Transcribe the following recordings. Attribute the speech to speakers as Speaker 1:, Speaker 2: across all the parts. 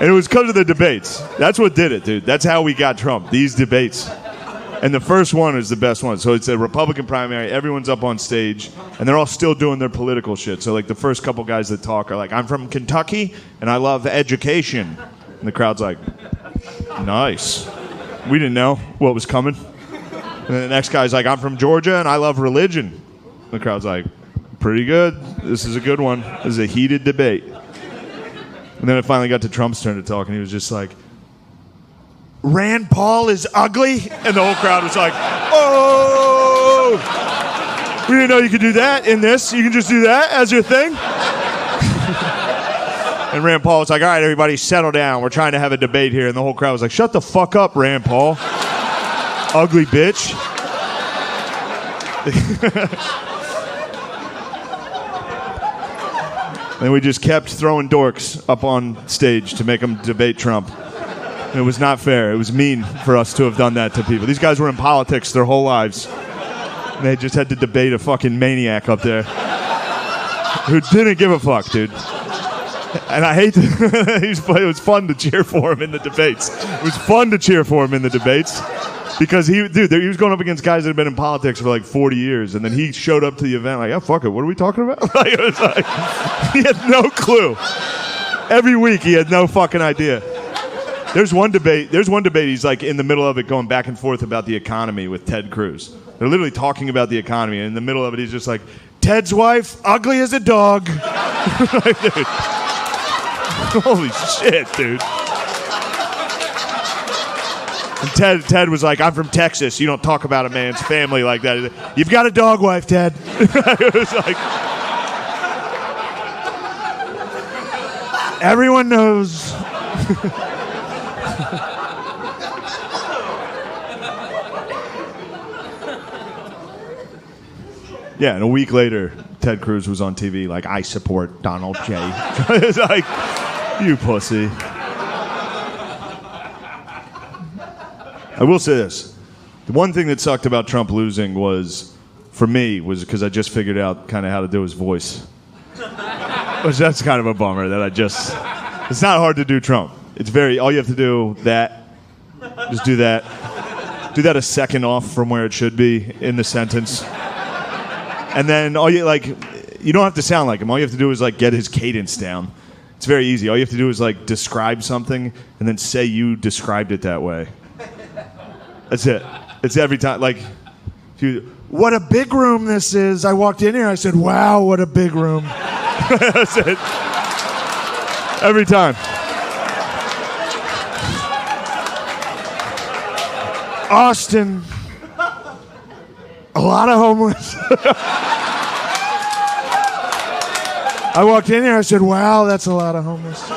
Speaker 1: And it was because of the debates. That's what did it, dude. That's how we got Trump, these debates. And the first one is the best one. So it's a Republican primary. Everyone's up on stage, and they're all still doing their political shit. So, like, the first couple guys that talk are like, I'm from Kentucky, and I love education. And the crowd's like, nice. We didn't know what was coming. And then the next guy's like, I'm from Georgia, and I love religion. And the crowd's like, pretty good. This is a good one. This is a heated debate. And then it finally got to Trump's turn to talk, and he was just like, Rand Paul is ugly? And the whole crowd was like, oh! We didn't know you could do that in this. You can just do that as your thing? And Rand Paul was like, all right, everybody, settle down. We're trying to have a debate here. And the whole crowd was like, shut the fuck up, Rand Paul. Ugly bitch. And we just kept throwing dorks up on stage to make them debate Trump. And it was not fair. It was mean for us to have done that to people. These guys were in politics their whole lives. And they just had to debate a fucking maniac up there who didn't give a fuck, dude. And I hate to... it was fun to cheer for him in the debates. It was fun to cheer for him in the debates. Because he was going up against guys that had been in politics for like 40 years, and then he showed up to the event like, oh, fuck it, what are we talking about? Like, it was like, he had no clue. Every week he had no fucking idea. There's one debate he's like in the middle of it going back and forth about the economy with Ted Cruz. They're literally talking about the economy, and in the middle of it he's just like, Ted's wife, ugly as a dog. Like, dude. Holy shit, dude. And Ted was like, I'm from Texas. You don't talk about a man's family like that. You've got a dog wife, Ted. It was like... Everyone knows. Yeah, and a week later, Ted Cruz was on TV like, I support Donald J. It's like, you pussy. I will say this. The one thing that sucked about Trump losing was, for me, was because I just figured out kind of how to do his voice. Which that's kind of a bummer that it's not hard to do Trump. It's all you have to do just do that. Do that a second off from where it should be in the sentence. And then you don't have to sound like him. All you have to do is like get his cadence down. It's very easy. All you have to do is like describe something and then say you described it that way. That's it. It's every time. Like, what a big room this is. I walked in here, I said, wow, what a big room. That's it. Every time. Austin. A lot of homeless. I walked in here, I said, wow, that's a lot of homeless.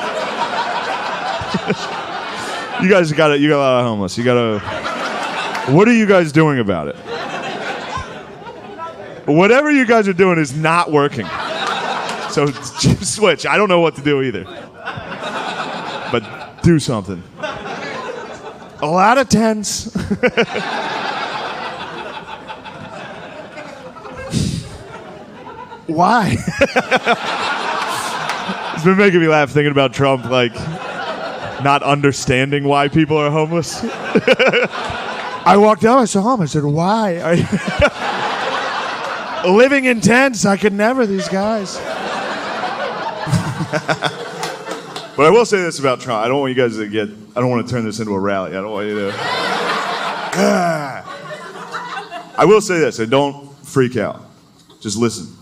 Speaker 1: You guys got it. You got a lot of homeless. You got to... What are you guys doing about it? Whatever you guys are doing is not working. So just switch. I don't know what to do either. But do something. A lot of tents. Why? It's been making me laugh thinking about Trump, like, not understanding why people are homeless. I walked out, I saw him, I said, why? Living in tents, I could never, these guys. But I will say this about Trump. I don't want you guys to I don't want to turn this into a rally. I don't want you to... I will say this, and don't freak out. Just listen.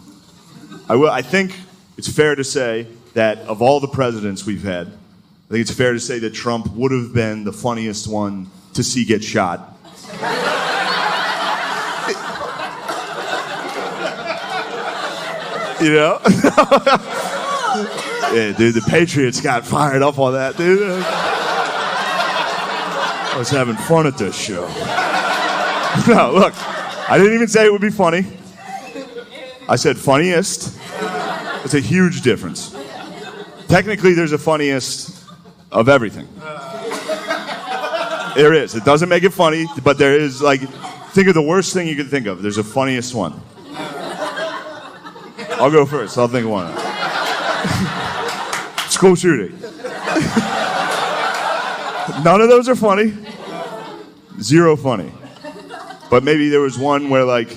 Speaker 1: I think it's fair to say that of all the presidents we've had, I think it's fair to say that Trump would have been the funniest one to see get shot. You know? Yeah, dude, the Patriots got fired up on that, dude. I was having fun at this show. No, look, I didn't even say it would be funny. I said funniest. It's a huge difference. Technically, there's a funniest of everything. There is. It doesn't make it funny, but there is, like, think of the worst thing you can think of. There's a funniest one. I'll go first. I'll think of one. School shooting. None of those are funny. Zero funny. But maybe there was one where like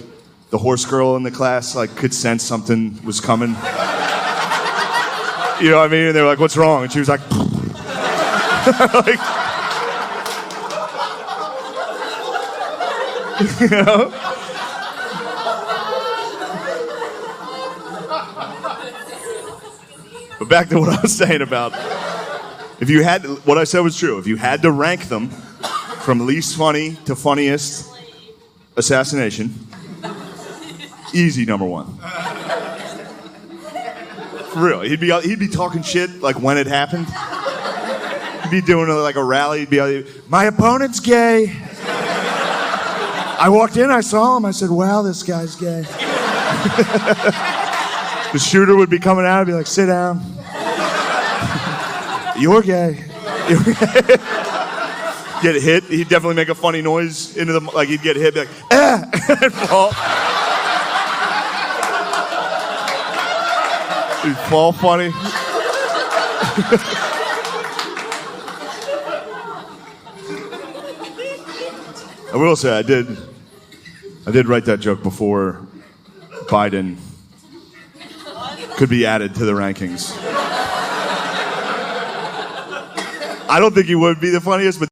Speaker 1: the horse girl in the class like could sense something was coming. You know what I mean? And they were like, "What's wrong?" And she was like, like, you know? But back to what I was saying about if you had to, what I said was true. If you had to rank them from least funny to funniest assassination, easy number one. For real, he'd be talking shit like when it happened. He'd be doing like a rally. He'd be like, "My opponent's gay. I walked in, I saw him. I said, wow, this guy's gay." The shooter would be coming out and be like, "Sit down. You're gay." You're gay. Get hit. He'd definitely make a funny noise into the, like he'd get hit, be like, "Ah," and fall. He'd fall funny. I will say I did write that joke before Biden could be added to the rankings. I don't think he would be the funniest, but